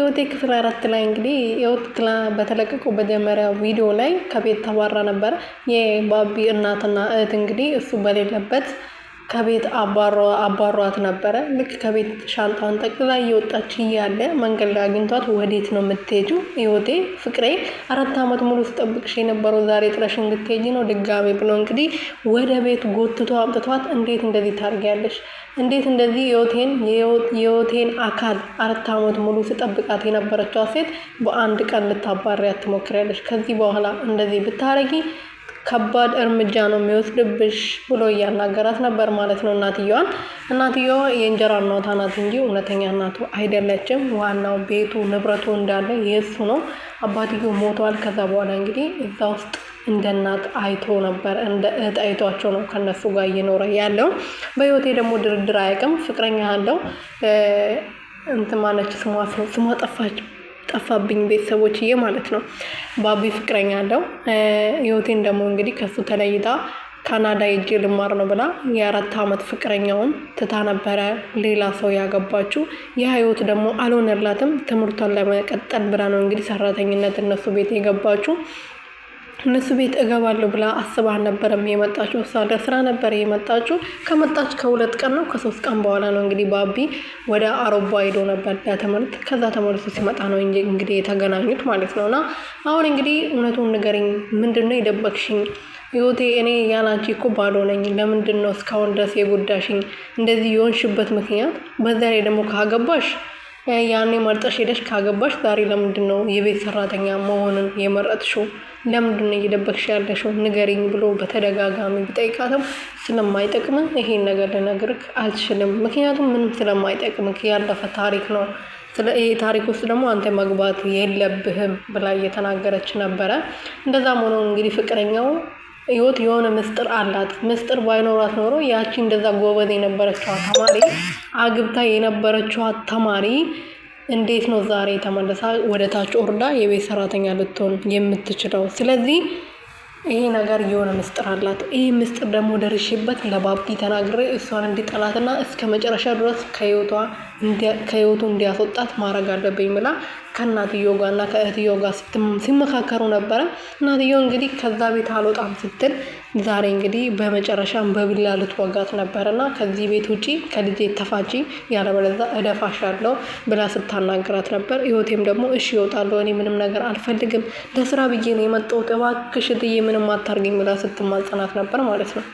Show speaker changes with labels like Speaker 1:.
Speaker 1: ህይወቴ ክፍል 4 ላይ እንግዲህ በተለቀቀው መጀመሪያው ቪዲዮ ላይ ከቤት ተባራ ነበር። የባቢ እናትና እህት እንግዲህ እሱ በሌለበት ከቤት አባሯት ነበረ። ልክ ከቤት ሻንጣውን ጠቅልላ እየወጣች እያለ መንገድ ላይ አግኝቷት ወዴት ነው የምትሄጂው? ህይወቴ ፍቅሬ 4 ዓመት ሙሉ ስጠብቅሽ የነበረው ዛሬ ጥለሽ እንድትሄጂ ነው ድጋሜ ብሎ እንግዲህ ወደ ቤት ጎትቶ አምጥቷት እንዴት እንደዚህ ታርጊያለሽ? እንዴት እንደዚህ የህይወቴን አካል 4 ዓመት ሙሉ ስጠብቃት የነበረችው ሴት በአንድ ቀን ልታባሪያት ትሞክሪያለሽ? ከዚህ በኋላ እንደዚህ ብታረጊ ከባድ እርምጃ ነው የሚወስድብሽ ብሎ እያናገራት ነበር ማለት ነው። እናትየዋ የእንጀራ እናቷ ናት እንጂ እውነተኛ እናቱ አይደለችም። ዋናው ቤቱ ንብረቱ እንዳለ የእሱ ነው። አባትየው ሞቷል። ከዛ በኋላ እንግዲህ እዛ ውስጥ እንደ እናት አይቶ ነበር፣ እንደ እህት አይቷቸው ነው ከነሱ ጋር እየኖረ ያለው። በህይወቴ ደግሞ ድርድር አያውቅም። ፍቅረኛ አለው ማነች ስሟ ጠፋብኝ ቤተሰቦችዬ ማለት ነው። ባቢ ፍቅረኛ አለው። ህይወቴን ደግሞ እንግዲህ ከሱ ተለይታ ካናዳ ሄጄ ልማር ነው ብላ የ4 ዓመት ፍቅረኛውን ትታ ነበረ ሌላ ሰው ያገባችው። ህይወት ደግሞ አልሆነላትም። ትምህርቷን ለመቀጠል ብላ ነው እንግዲህ ሰራተኝነት እነሱ ቤት የገባችው። እነሱ ቤት እገባለሁ ብላ አስባ ነበርም የመጣችው። እሷ ለስራ ነበር የመጣችው። ከመጣች ከ2 ቀን ነው ከ3 ቀን በኋላ ነው እንግዲህ ባቢ ወደ አውሮፓ ሄዶ ነበር ለትምህርት። ከዛ ተመልሶ ሲመጣ ነው እንግዲህ የተገናኙት ማለት ነውና አሁን እንግዲህ እውነቱን ንገሪኝ፣ ምንድነው የደበቅሽኝ? ህይወቴ እኔ ያላንቺ እኮ ባዶ ነኝ። ለምንድነው እስካሁን ድረስ የጎዳሽኝ? እንደዚህ የሆንሽበት ምክንያት በዛ ላይ ደግሞ ካገባሽ ያኔ መርጠሽ ሄደሽ ካገባሽ ዛሬ ለምንድነው የቤት ሰራተኛ መሆንን የመረጥሽው? ለምንድነው እየደበቅሽ ያለሽው? ንገሪኝ ብሎ በተደጋጋሚ ቢጠይቃትም ስለማይጠቅምህ ይሄን ነገር ልነግርህ አልችልም፣ ምክንያቱም ምንም ስለማይጠቅምህ ያለፈ ታሪክ ነው። ይሄ ታሪክ ውስጥ ደግሞ አንተ መግባት የለብህም ብላ እየተናገረች ነበረ። እንደዛም ሆኖ እንግዲህ ፍቅረኛው ህይወት የሆነ ምስጥር አላት። ምስጥር ባይኖራት ኖሮ ያቺ እንደዛ ጎበዝ የነበረችው ተማሪ አግብታ የነበረችው ተማሪ እንዴት ነው ዛሬ ተመለሳ ወደ ታች ወርዳ የቤት ሰራተኛ ልትሆን የምትችለው? ስለዚህ ይሄ ነገር የሆነ ምስጥር አላት። ይሄ ምስጥር ደግሞ ደርሼበት ለባቢ ተናግሬ እሷን እንዲጠላትና እስከ መጨረሻ ድረስ ከህይወቱ እንዲያስወጣት ማድረግ አለብኝ ብላ ከእናትየው ጋርና ከእህትየው ጋር ሲመካከሩ ነበረ። እናትየው እንግዲህ ከዛ ቤት አልወጣም ስትል ዛሬ እንግዲህ በመጨረሻም በቢላ ልትወጋት ነበርና ከዚህ ቤት ውጪ ከልጄ ተፋጪ፣ ያለበለዚያ እደፋሻለሁ ብላ ስታናግራት ነበር። ህይወቴም ደግሞ እሺ እወጣለሁ፣ እኔ ምንም ነገር አልፈልግም፣ ለስራ ብዬ ነው የመጣሁት፣ እባክሽ እትዬ ምንም አታርገኝ ብላ ስትማጸናት ነበር ማለት ነው።